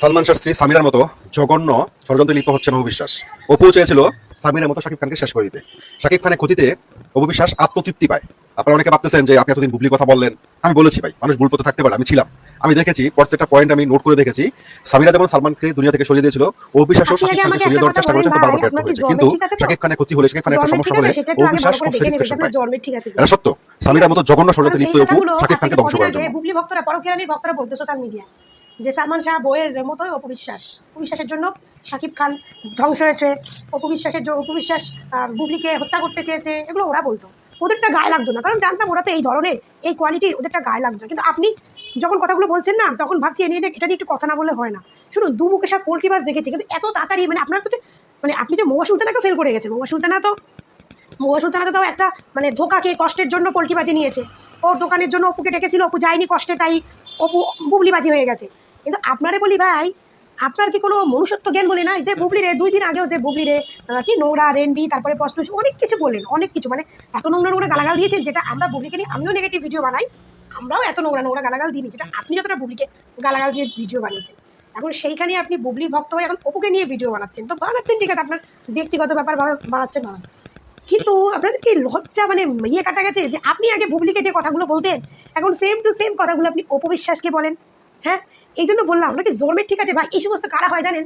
সালমান শাহর স্ত্রী সামিরার মতো জঘন্য ষড়যন্ত্রে লিপ্ত হচ্ছেন অপু বিশ্বাস। অপু চেয়েছিল সামিরের মতো শাকিব খানকে শেষ করে দিতে। শাকিব খানের ক্ষতিতে অপু বিশ্বাস আত্মতৃপ্তি পায়। আপনারা অনেকে ভাবতেছেন যে আপনি এতদিন বুবলির কথা বললেন। আমি বলেছি ভাই, মানুষ ভুল পথে থাকতে পারে, আমি ছিলাম। আমি দেখেছি, প্রত্যেকটা পয়েন্ট আমি নোট করে দেখেছি। সামিরা যেমন সালমানকে দুনিয়া থেকে সরিয়ে দিয়েছিল, অপু বিশ্বাসও আপনি শাকিব আগে খানকে আমাকে সরিয়ে একটা দেওয়ার কথা চেষ্টা বলেন করেছেন, কিন্তু ভাই, বারবার ব্যর্থ আপনার কি হয়েছে। জন্মের কিন্তু ঠিক আছে তো? শাকিব খানের ক্ষতি হলে, শাকিব খানের একটা জন্মের সমস্যা ঠিক হলে আছে সেটা একটু অপু আগে বিশ্বাস ভালো খুব করে দেখে নেবেন যে স্যাটিসফ্যাকশন আপনার পায়। জন্মের ঠিক আছে কিনা। এটা সত্য। সামিরার মতো জঘন্য কারণ ষড়যন্ত্রে এই লিপ্ত অপু কথাগুলো শাকিব আজকে খানকে ধ্বংস কদিন করার আগে জন্য। বুবলি ভক্তরা, পরকীয়ানির ভক্তরা বলতো সোশ্যাল মিডিয়ায় যে সালমান শাহ বইয়ের মতোই অপু বিশ্বাস। অপু বিশ্বাসের জন্য শাকিব খান ধ্বংস হয়েছে, অপু বিশ্বাসের জন্য অপু বিশ্বাস বুবলিকে হত্যা করতে চেয়েছে, এগুলো ওরা বলতো। ওদেরটা গায়ে লাগতো না, কারণ জানতাম ওরা তো এই ধরনের, এই কোয়ালিটির, ওদেরটা গায়ে লাগতো না। কিন্তু আপনি যখন কথাগুলো বলছেন না, তখন ভাবছি এটা নিয়ে একটু কথা না বললে হয় না। শুনুন, দু মুখে সব পোল্ট্রি মাছ দেখেছি, কিন্তু এত তাড়াতাড়ি মানে আপনার তো মানে আপনি যে মৌয়া সুলতানাকে ফেল করে গেছেন। মৌয়া সুলতানা তো একটা মানে ধোকা খেয়ে কষ্টের জন্য পোল্ট্রিবাজি নিয়েছে। ওর দোকানের জন্য অপুকে ডেকেছিল, অপু যায়নি কষ্টে, তাই অপু বুবলিবাজি হয়ে গেছে। কিন্তু আপনারে বলি ভাই, আপনার কি কোনো মনুষ্যত্ব জ্ঞান বলে নাই? যে বুবলিরে 2 দিন আগেও যে বুবলিরে কি নোংরা রেন্ডি, তারপরে প্রস্তুত, অনেক কিছু বললেন, অনেক কিছু মানে এত নোংরা নোংরা গালাগাল দিয়েছেন, যেটা আমরা বুবলিকে নিয়ে, আমিও নেগেটিভ ভিডিও বানাই, আমরাও এত নোংরা নোংরা গালাগাল দিইনি যেটা আপনি যতটা বুবলিকে গালাগাল দিয়ে ভিডিও বানিয়েছেন। এখন সেইখানে আপনি বুবলির ভক্ত হয়ে এখন অপুকে নিয়ে ভিডিও বানাচ্ছেন, তো বানাচ্ছেন ঠিক আছে, আপনার ব্যক্তিগত ব্যাপার বানাচ্ছেন বানান। কিন্তু আপনাদের কি লজ্জা মানে ইয়ে কাটা গেছে যে আপনি আগে বুবলিকে যে কথাগুলো বলতেন, এখন সেম টু সেম কথাগুলো আপনি অপু বিশ্বাসকে বলেন? হ্যাঁ, এই জন্য বললাম আপনাকে জন্মের ঠিক আছে ভাই। এই সমস্ত কারা হয় জানেন?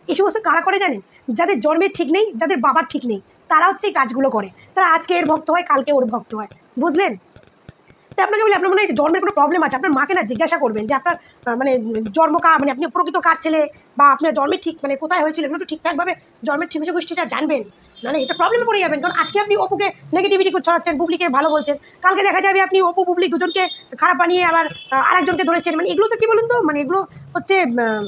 এই সমস্ত কারা করে জানেন? যাদের জন্মের ঠিক নেই, যাদের বাবার ঠিক নেই, তারা হচ্ছে এই কাজগুলো করে। তারা আজকে এর ভক্ত হয়, কালকে ওর ভক্ত হয়। বুঝলেন? তো আপনাকে বলি, আপনার মনে হয় জন্মের কোনো প্রবলেম আছে, আপনার মাকে না জিজ্ঞাসা করবেন যে আপনার মানে মানে আপনি প্রকৃত কার ছেলে, বা আপনার জন্মের ঠিক মানে কোথায় হয়েছিল, এগুলো একটু ঠিকঠাকভাবে জন্মের ঠিক গোষ্ঠীটা জানবেন। নাহলে এটা প্রবলেমে পড়ে যাবেন। কারণ আজকে আপনি অপুকে নেগেটিভিটি ছড়াচ্ছেন, বুবলিকে ভালো বলছেন, কালকে দেখা যাবে আপনি অপু বুবলি দুজনকে খারাপ বানিয়ে আবার আরেকজনকে ধরেছেন। মানে এগুলো তো কি বলুন তো, মানে এগুলো হচ্ছে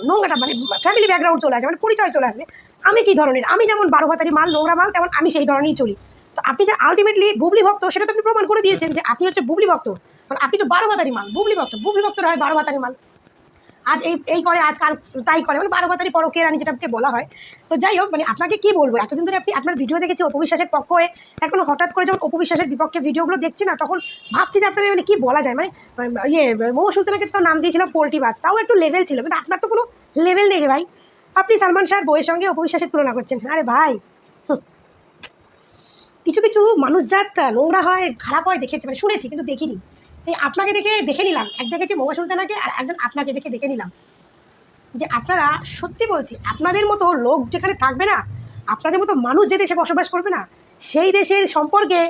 নোংরাটা, মানে ফ্যামিলি ব্যাকগ্রাউন্ড চলে আসে, মানে পরিচয় চলে আসবে। আমি কি ধরনের, আমি যেমন 12 ভাতারি মাল, নোংরা মাল, তেমন আমি সেই ধরনেরই চলি। তো আপনি যে আলটিমেটলি বুবলি ভক্ত, সেটা তো আপনি প্রমাণ করে দিয়েছেন যে আপনি হচ্ছে বুবলি ভক্ত। মানে আপনি তো 12 ভাতারি মাল, বুবলি ভক্ত। বুবলি ভক্তরা হয় 12 ভাতারি মাল। আজ এই করে, আজ কাল তাই করে, মানে 12 ভাতারি পরকীয়া রানী যেটাকে বলা হয়। তো যাই হোক, মানে আপনাকে কি বলবো, এতদিন ধরে আপনি আপনার ভিডিও দেখেছি অপু বিশ্বাসের পক্ষ হয়ে, এখন হঠাৎ করে যখন অপু বিশ্বাসের বিপক্ষে ভিডিওগুলো দেখছি না, তখন ভাবছি যে আপনার মানে কি বলা যায়, মানে ইয়ে মৌ সুলতানাকে তো নাম দিয়েছিলাম পোল্ট্রি বাজ, তাও একটু লেভেল ছিল, কিন্তু আপনার তো কোনো লেভেল নেই রে ভাই। আপনি সালমান শাহর বইয়ের সঙ্গে অপু বিশ্বাসের তুলনা করছেন, আরে ভাই। কিছু কিছু মানুষজাত নোংরা হয়, খারাপ হয় দেখেছি, মানে শুনেছি কিন্তু দেখিনি। এই আপনাকে দেখে দেখে নিলাম, এক দেখেছি মৌয়া সুলতানাকে, আর একজন আপনাকে দেখে দেখে নিলাম যে আপনারা, সত্যি বলছি, আপনাদের মতো লোক যেখানে থাকবে না, আপনাদের মতো মানুষ যে দেশে বসবাস করবে না, সেই দেশের সম্পর্কে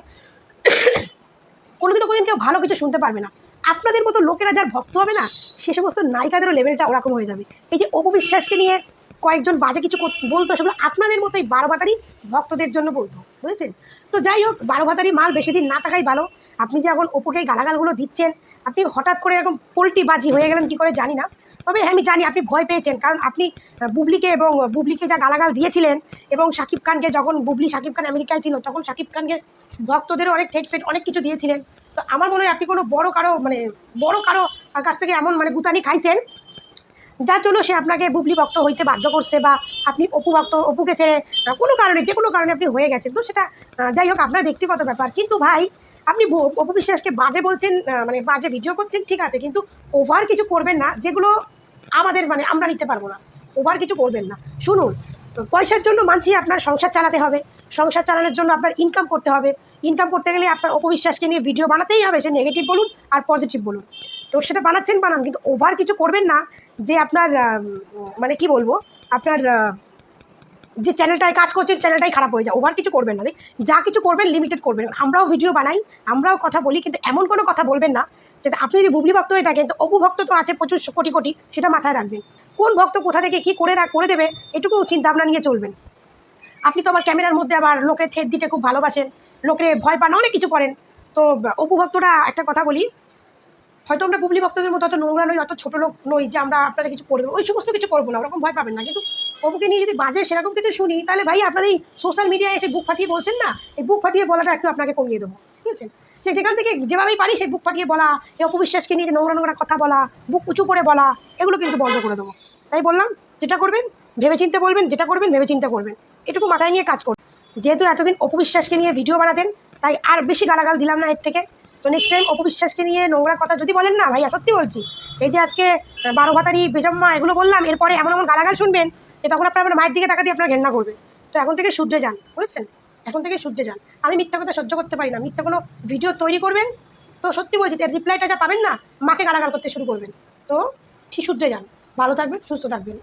কোনোদিনও কোনোদিন কেউ ভালো কিছু শুনতে পারবে না। আপনাদের মতো লোকেরা যার ভক্ত হবে না, সে সমস্ত নায়িকাদেরও লেভেলটা ওরকম হয়ে যাবে। এই যে অপু বিশ্বাসকে নিয়ে কয়েকজন বাজে কিছু বলতো, সেগুলো আপনাদের মতো এই 12 ভাতারি ভক্তদের জন্য বলতো, বুঝেছেন? তো যাই হোক, 12 ভাতারি মাল বেশি দিন না থাকাই ভালো। আপনি যে এখন অপুকে গালাগালগুলো দিচ্ছেন, আপনি হঠাৎ করে এরকম পোল্ট্রি বাজি হয়ে গেলেন কি করে জানি না। তবে হ্যাঁ, আমি জানি আপনি ভয় পেয়েছেন, কারণ আপনি বুবলিকে যা গালাগাল দিয়েছিলেন, এবং শাকিব খানকে, যখন শাকিব খান আমেরিকায় ছিল, তখন শাকিব খানকে ভক্তদেরও অনেক থেট ফেট অনেক কিছু দিয়েছিলেন। তো আমার মনে হয় আপনি কোনো বড় কারো কাছ থেকে এমন মানে গুতানি খাইছেন, যার জন্য সে আপনাকে বুবলি ভক্ত হইতে বাধ্য করছে, বা আপনি অপুকে ছেড়ে কোনো কারণে, যে কোনো কারণে আপনি হয়ে গেছেন। তো সেটা যাই হোক, আপনার ব্যক্তিগত ব্যাপার। কিন্তু ভাই, আপনি অপু বিশ্বাসকে বাজে বলছেন, মানে বাজে ভিডিও করছেন, ঠিক আছে, কিন্তু ওভার কিছু করবেন না, যেগুলো আমাদের মানে আমরা নিতে পারবো না। ওভার কিছু করবেন না। শুনুন, পয়সার জন্য মানছি আপনার সংসার চালাতে হবে, সংসার চালানোর জন্য আপনার ইনকাম করতে হবে। ইনকাম করতে গেলে আপনার অপু বিশ্বাসকে নিয়ে ভিডিও বানাতেই হবে, সে নেগেটিভ বলুন আর পজিটিভ বলুন। তো সেটা বানাচ্ছেন, বানান, কিন্তু ওভার কিছু করবেন না, যে আপনার মানে কি বলবো, আপনার যে চ্যানেলটায় কাজ করছেন, চ্যানেলটাই খারাপ হয়ে যায়। ওভার কিছু করবেন না, যা কিছু করবেন লিমিটেড করবেন। আমরাও ভিডিও বানাই, আমরাও কথা বলি, কিন্তু এমন কোনো কথা বলবেন না যাতে আপনি যদি বুবলি ভক্ত হয়ে থাকেন, তো অপু ভক্ত তো আছে প্রচুর, কোটি কোটি, সেটা মাথায় রাখবেন। কোন ভক্ত কোথা থেকে কী করে দেবে, এটুকু চিন্তা ভাবনা নিয়ে চলবেন। আপনি তো আবার ক্যামেরার মধ্যে আবার লোকের থ্রেট দিতে খুব ভালোবাসেন, লোকে ভয় পান, অনেক কিছু করেন। তো অপু ভক্তরা, একটা কথা বলি, হয়তো আমরা বুবলি ভক্তদের মতো অত নোংরা নই, অত ছোট লোক নই যে আমরা আপনারা কিছু করে দেবো, ওই সমস্ত কিছু করবো না, ওরকম ভয় পাবেন না। কিন্তু অপুকে নিয়ে যদি বাজে সেরকম কিছু শুনি, তাহলে ভাই আপনার এই সোশ্যাল মিডিয়ায় এসে বুক ফাটিয়ে বলছেন না, এই বুক ফাটিয়ে বলাটা একটু আপনাকে কমিয়ে দেবো, ঠিক আছে? সে যেখান থেকে যেভাবেই পারি সেই বুক ফাটিয়ে বলা, এই অপবিশ্বাসকে নিয়ে নোংরা নোংরা কথা বলা, বুক উঁচু করে বলা, এগুলো কিন্তু বন্ধ করে দেবো। তাই বললাম, যেটা করবেন ভেবেচিন্তে বলবেন, যেটা করবেন ভেবেচিন্তে করবেন, এটুকু মাথায় নিয়ে কাজ করবেন। যেহেতু এতদিন অপবিশ্বাসকে নিয়ে ভিডিও বানাতেন, তাই আর বেশি গালাগাল দিলাম না এর থেকে। তো নেক্সট টাইম অপবিশ্বাসকে নিয়ে নোংরা কথা যদি বলেন না ভাইয়া, সত্যি বলছি, এই যে আজকে 12 ভাতারি বেজম্মা এগুলো বললাম, এরপরে এমন এমন গালাগাল শুনবেন যে তখন আপনার আমার মায়ের দিকে তাকাতে আপনার ঘেন্না করবে। তো এখন থেকে শুধরে যান, বুঝেছেন? এখন থেকে শুধরে যান। আমি মিথ্যা কথা সহ্য করতে পারি না। মিথ্যা কোনো ভিডিও তৈরি করবেন তো সত্যি বলছি, এর রিপ্লাইটা যা পাবেন না, মাকে গালাগাল করতে শুরু করবেন। তো ঠিক শুধরে যান। ভালো থাকবেন, সুস্থ থাকবেন।